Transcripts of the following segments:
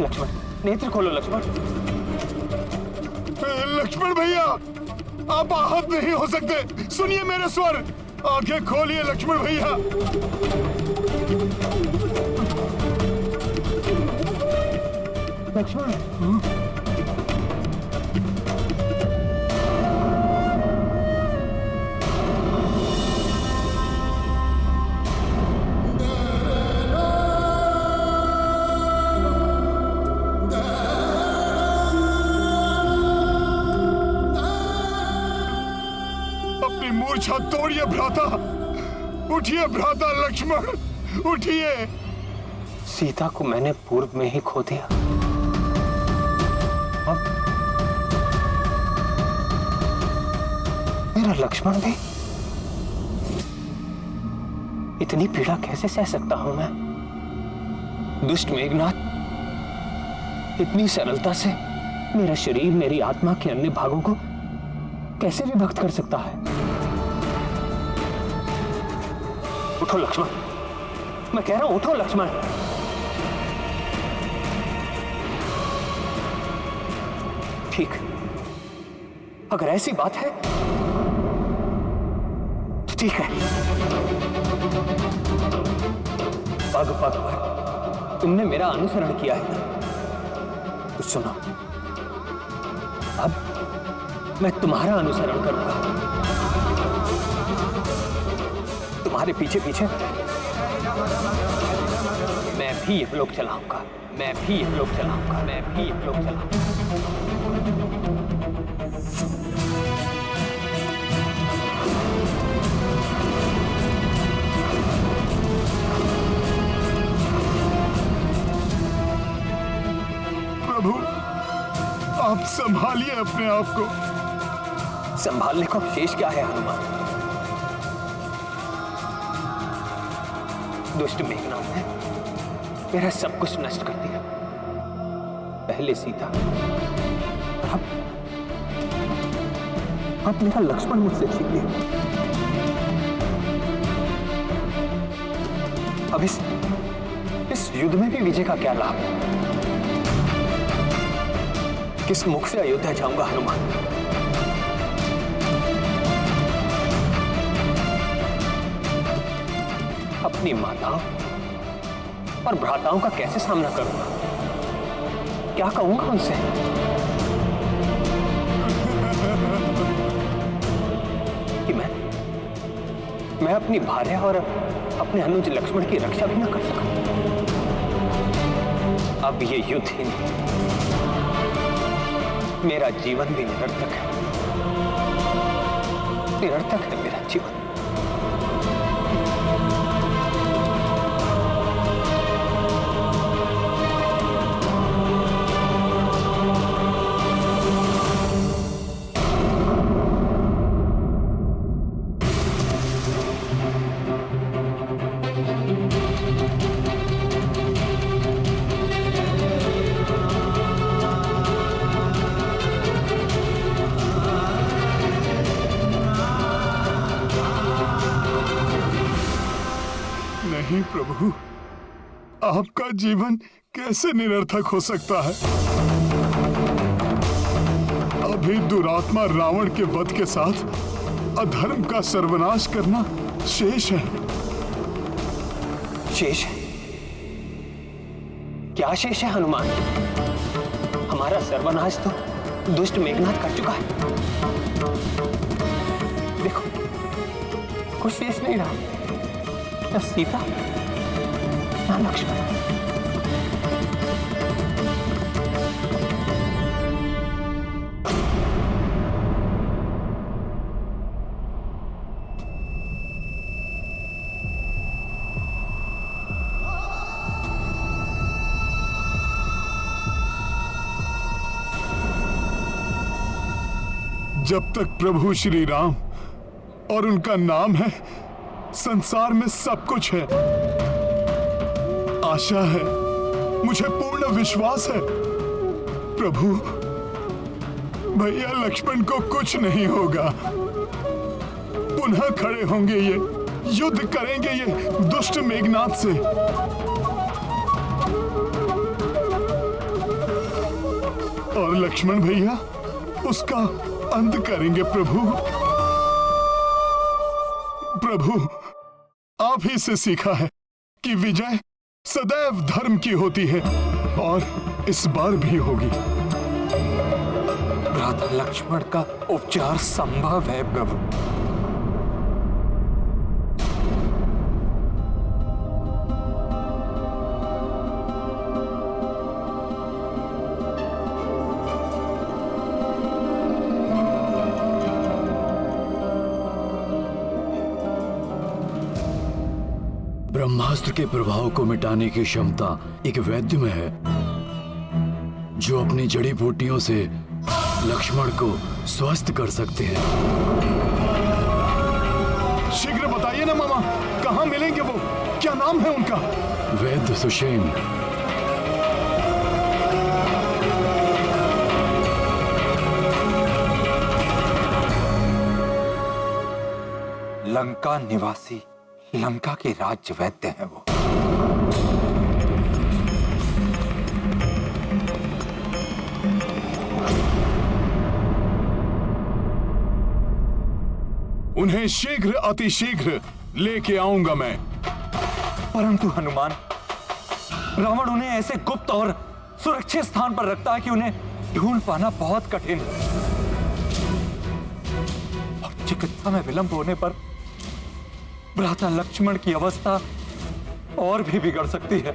लक्ष्मण, नेत्र खोलो लक्ष्मण। लक्ष्मण भैया, आप आहत नहीं हो सकते। सुनिए मेरे स्वर, आंखें खोलिए लक्ष्मण भैया। लक्ष्मण, मूर्छा तोड़िए भ्राता, उठिए भ्राता लक्ष्मण, उठिए। सीता को मैंने पूर्व में ही खो दिया, अब मेरा लक्ष्मण भी। इतनी पीड़ा कैसे सह सकता हूं मैं? दुष्ट मेघनाथ इतनी सरलता से मेरा शरीर, मेरी आत्मा के अन्य भागों को कैसे विभक्त कर सकता है? उठो लक्ष्मण, मैं कह रहा हूं उठो लक्ष्मण। ठीक, अगर ऐसी बात है तो ठीक है। पग पग पर तुमने मेरा अनुसरण किया है ना, तो सुनो, अब मैं तुम्हारा अनुसरण करूंगा। तुम्हारे पीछे पीछे मैं भी ये लोग चलाऊंगा, मैं भी ये लोग चलाऊंगा, मैं भी ये लोग चलाऊंगा। प्रभु, आप संभालिए अपने आप को। संभालने को शेष क्या है हनुमान? दुष्ट मेघनाथ ने मेरा सब कुछ नष्ट कर दिया। पहले सीता, अब मेरा लक्ष्मण मुझसे छीन लिया। अब इस युद्ध में भी विजय का क्या लाभ? किस मुख से अयोध्या जाऊंगा हनुमान? अपनी माताओं और भ्राताओं का कैसे सामना करूंगा? क्या कहूंगा उनसे? कि मैं अपनी भार्या और अपने अनुज लक्ष्मण की रक्षा भी न कर सका। अब ये युद्ध ही नहीं, मेरा जीवन भी निरर्थक है। निरर्थक है मेरा जीवन। नहीं प्रभु, आपका जीवन कैसे निरर्थक हो सकता है? अभी दुरात्मा रावण के वध के साथ अधर्म का सर्वनाश करना शेष है। शेष है? क्या शेष है हनुमान? हमारा सर्वनाश तो दुष्ट मेघनाथ कर चुका है। देखो, कुछ शेष नहीं रहा, न सीता न लक्ष्मण। जब तक प्रभु श्री राम और उनका नाम है, संसार में सब कुछ है। आशा है, मुझे पूर्ण विश्वास है। प्रभु, भैया लक्ष्मण को कुछ नहीं होगा। पुनः खड़े होंगे ये, युद्ध करेंगे ये दुष्ट मेघनाथ से। और लक्ष्मण भैया उसका अंत करेंगे प्रभु। प्रभु, आप ही से सीखा है कि विजय सदैव धर्म की होती है और इस बार भी होगी। भ्राता लक्ष्मण का उपचार संभव है प्रभु। ब्रह्मास्त्र के प्रभाव को मिटाने की क्षमता एक वैद्य में है, जो अपनी जड़ी बूटियों से लक्ष्मण को स्वस्थ कर सकते हैं। शीघ्र बताइए ना मामा, कहाँ मिलेंगे वो? क्या नाम है उनका? वैद्य सुषेण। लंका निवासी, लंका के राज्य वैद्य हैं वो। उन्हें शीघ्र अतिशीघ्र लेके आऊंगा मैं। परंतु हनुमान, रावण उन्हें ऐसे गुप्त और सुरक्षित स्थान पर रखता है कि उन्हें ढूंढ पाना बहुत कठिन है। और चिकित्सा में विलंब होने पर भ्राता लक्ष्मण की अवस्था और भी बिगड़ सकती है।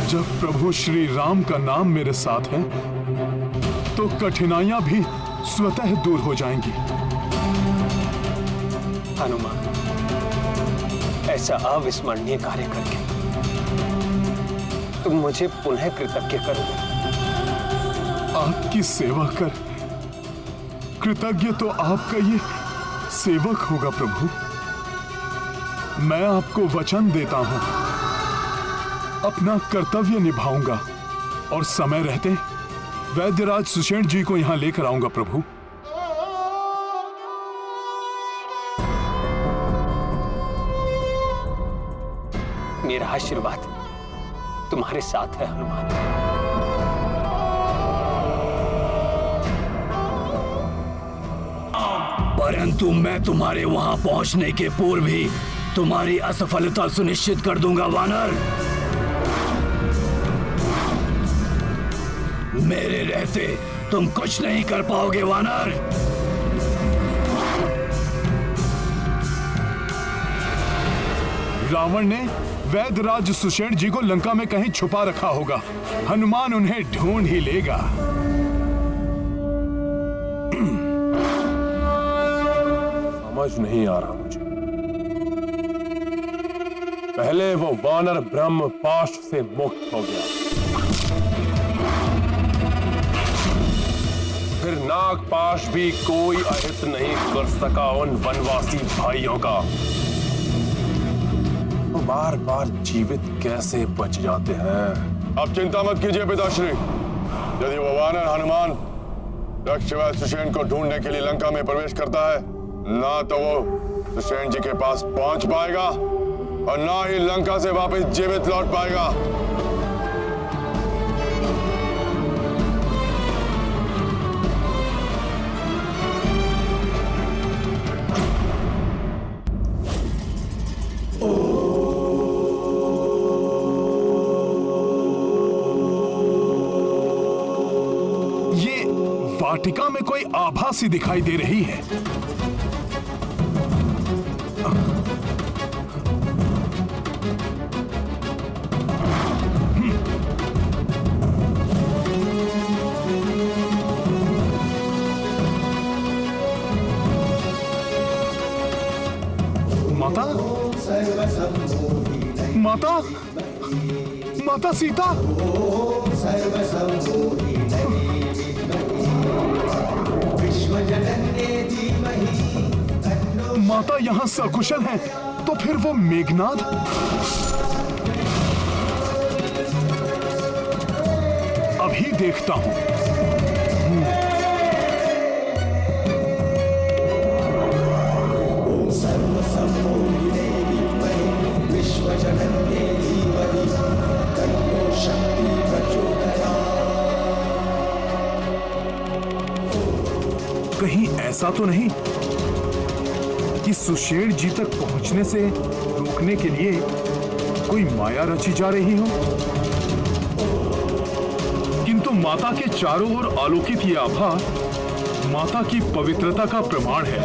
जब प्रभु श्री राम का नाम मेरे साथ है तो कठिनाइयां भी स्वतः दूर हो जाएंगी। हनुमान, ऐसा अविस्मरणीय कार्य करके तुम मुझे पुनः कृतज्ञ करो। आपकी सेवा कर कृतज्ञ तो आपका ये सेवक होगा प्रभु। मैं आपको वचन देता हूं, अपना कर्तव्य निभाऊंगा और समय रहते वैद्यराज सुषेण जी को यहां लेकर आऊंगा प्रभु। मेरा आशीर्वाद तुम्हारे साथ है हनुमान। परंतु मैं तुम्हारे वहां पहुंचने के पूर्व ही तुम्हारी असफलता सुनिश्चित कर दूंगा वानर। मेरे रहते तुम कुछ नहीं कर पाओगे वानर। रावण ने वैद्यराज सुषेण जी को लंका में कहीं छुपा रखा होगा। हनुमान उन्हें ढूंढ ही लेगा। समझ नहीं आ रहा मुझे। पहले वो वानर ब्रह्म पाश से मुक्त हो गया, फिर नागपाश भी कोई अहित नहीं कर सका उन वनवासी भाइयों का। वो बार बार जीवित कैसे बच जाते हैं? अब चिंता मत कीजिए पिताश्री। यदि वो वानर हनुमान दक्षवैद्य सुषेण को ढूंढने के लिए लंका में प्रवेश करता है, ना तो वो सुषेण जी के पास पहुंच पाएगा और ना ही लंका से वापस जीवित लौट पाएगा। ये वाटिका में कोई आभा सी दिखाई दे रही है। माता, माता, माता सीता। माता यहाँ सकुशल है, तो फिर वो मेघनाद? अभी देखता हूं। कहीं ऐसा तो नहीं कि सुषेण जी तक पहुंचने से रोकने के लिए कोई माया रची जा रही हो? किंतु माता के चारों ओर आलोकित ये आभा माता की पवित्रता का प्रमाण है।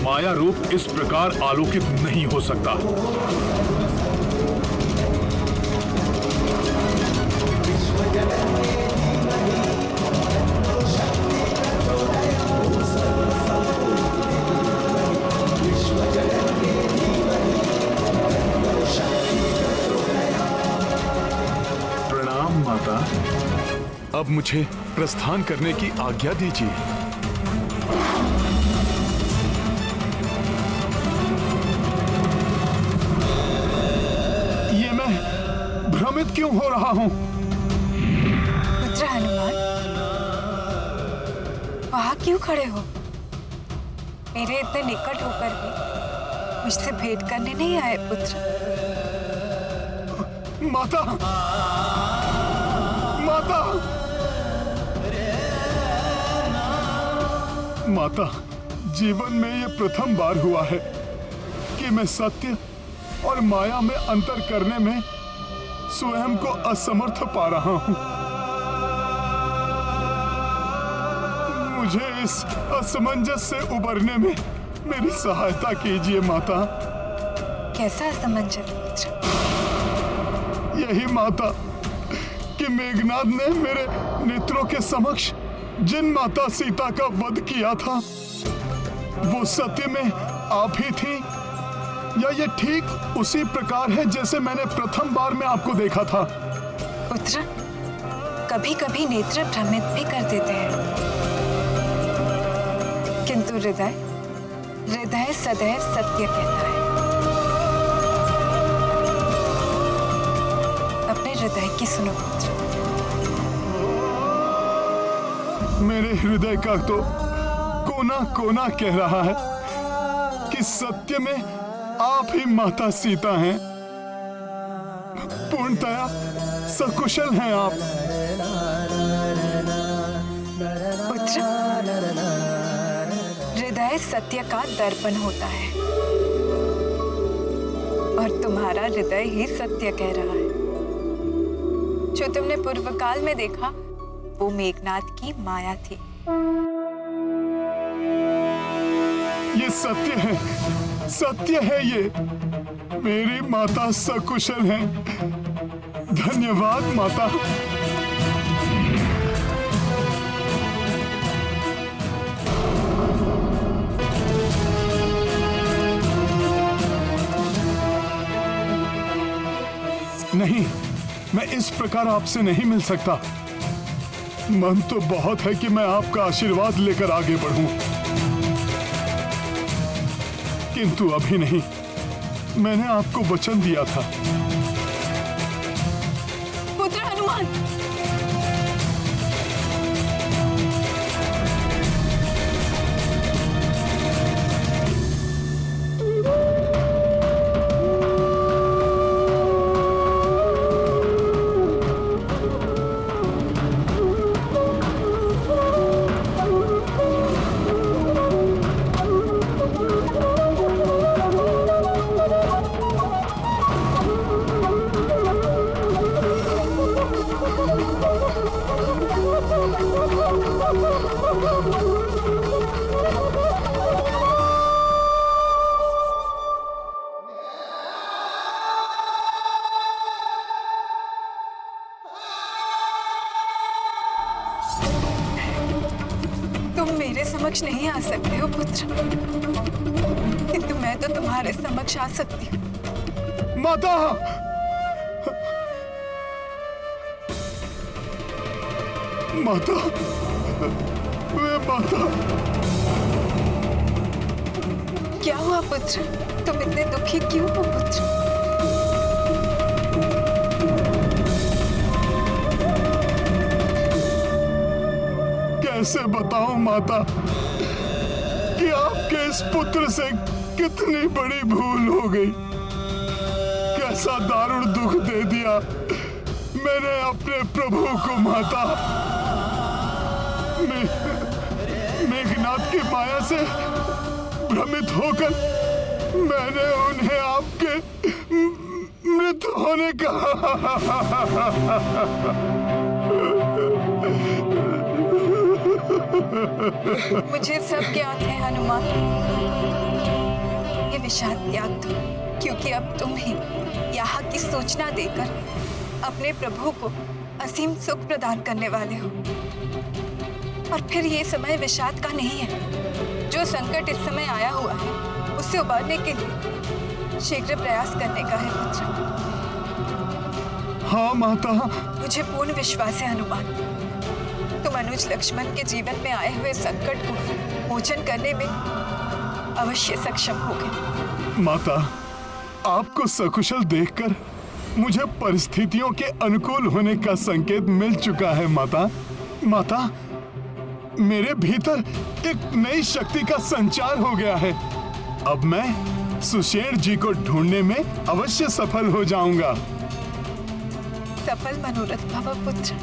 माया रूप इस प्रकार आलोकित नहीं हो सकता। प्रणाम माता। अब मुझे प्रस्थान करने की आज्ञा दीजिए। ये मैं भ्रमित क्यों हो रहा हूं? पुत्र हनुमान, वहां क्यों खड़े हो? मेरे इतने निकट होकर भी मुझसे भेंट करने नहीं आए पुत्र? माता, माता, माता, जीवन में ये प्रथम बार हुआ है कि मैं सत्य और माया में अंतर करने में स्वयं को असमर्थ पा रहा हूं। मुझे इस असमंजस से उबरने में मेरी सहायता कीजिए माता। कैसा असमंजस पुत्र? यही माता कि मेघनाद ने मेरे नेत्रों के समक्ष जिन माता सीता का वध किया था वो सत्य में आप ही थी, या ये ठीक उसी प्रकार है जैसे मैंने प्रथम बार में आपको देखा था? पुत्र, कभी कभी नेत्र भ्रमित भी कर देते हैं, किंतु हृदय सदैव सत्य कहता है। अपने हृदय की सुनो पुत्र। मेरे हृदय का तो कोना कोना कह रहा है कि सत्य में आप ही माता सीता हैं। पूर्णतया सकुशल हैं आप। पुत्र, हृदय सत्य का दर्पण होता है और तुम्हारा हृदय ही सत्य कह रहा है। जो तुमने पूर्व काल में देखा वो मेघनाद की माया थी। ये सत्य है, सत्य है ये। मेरी माता सकुशल हैं। धन्यवाद माता। नहीं, मैं इस प्रकार आपसे नहीं मिल सकता। मन तो बहुत है कि मैं आपका आशीर्वाद लेकर आगे बढ़ूं, किंतु अभी नहीं। मैंने आपको वचन दिया था। पुत्र हनुमान, तुम मेरे समक्ष नहीं आ सकते हो पुत्र, किंतु मैं तो तुम्हारे समक्ष आ सकती हूँ। माता, माता, वे माता। क्या हुआ पुत्र? तुम इतने दुखी क्यों हो पुत्र? कैसे बताऊं माता कि आपके इस पुत्र से कितनी बड़ी भूल हो गई। कैसा दारुण दुख दे दिया मैंने अपने प्रभु को माता। मेघनाथ की माया से भ्रमित होकर मैंने उन्हें आपके मृत होने का मुझे सब ज्ञात है हनुमान। ये विषाद त्याग दो, क्योंकि अब तुम ही यहाँ की सूचना देकर अपने प्रभु को असीम सुख प्रदान करने वाले हो। और फिर ये समय विषाद का नहीं है। जो संकट इस समय आया हुआ है उससे उबारने के लिए शीघ्र प्रयास करने का है पुत्र। हाँ माता। मुझे पूर्ण विश्वास है हनुमान, तुम अनुज लक्ष्मण के जीवन में आए हुए संकट को मोचन करने में अवश्य सक्षम होगे। माता, आपको सकुशल देखकर मुझे परिस्थितियों के अनुकूल होने का संकेत मिल चुका है माता। माता, मेरे भीतर एक नई शक्ति का संचार हो गया है। अब मैं सुषेण जी को ढूंढने में अवश्य सफल हो जाऊंगा। सफल मनोरथ भव पुत्र।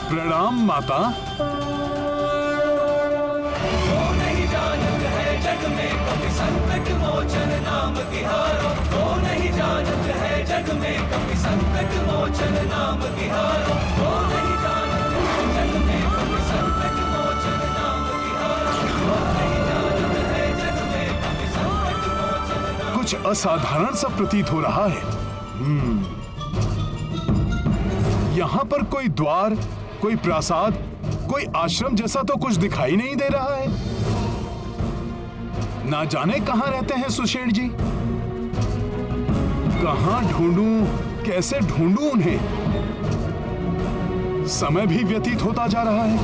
प्रणाम माता। जग में कभी संकट मोचन नाम तिहारो, तो नहीं जानत है जग में कभी संकट मोचन नाम तिहारो, तो नहीं जानत है जग में कभी संकट मोचन नाम तिहारो, तो नहीं जानत है जग में कभी संकट मोचन नाम। कुछ असाधारण सा प्रतीत हो रहा है। यहाँ पर कोई द्वार, कोई प्रासाद, कोई आश्रम जैसा तो कुछ दिखाई नहीं दे रहा है। ना जाने कहाँ रहते हैं सुषेण जी। कहाँ ढूंढूं, कैसे ढूंढूं उन्हें। समय भी व्यतीत होता जा रहा है।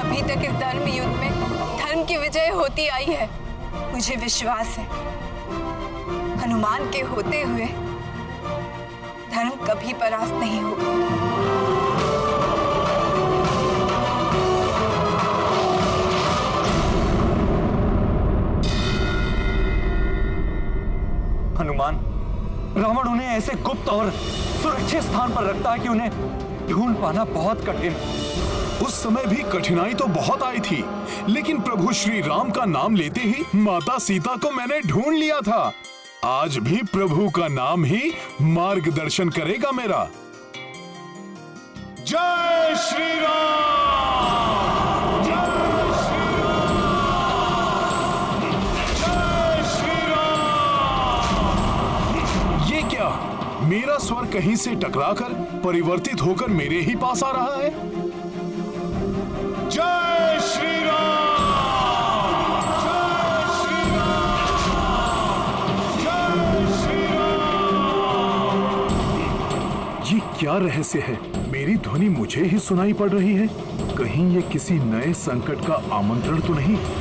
अभी तक इस धर्म युद्ध में धर्म की विजय होती आई है। मुझे विश्वास है हनुमान के होते हुए धर्म कभी परास्त नहीं होगा। हनुमान, रावण उन्हें ऐसे गुप्त और सुरक्षित स्थान पर रखता है कि उन्हें ढूंढ पाना बहुत कठिन। उस समय भी कठिनाई तो बहुत आई थी, लेकिन प्रभु श्री राम का नाम लेते ही माता सीता को मैंने ढूंढ लिया था। आज भी प्रभु का नाम ही मार्गदर्शन करेगा मेरा। जय श्री राम! जय श्री राम! जय श्री राम! ये क्या? मेरा स्वर कहीं से टकराकर परिवर्तित होकर मेरे ही पास आ रहा है। जय श्री राम! ये क्या रहस्य है? मेरी ध्वनि मुझे ही सुनाई पड़ रही है। कहीं ये किसी नए संकट का आमंत्रण तो नहीं?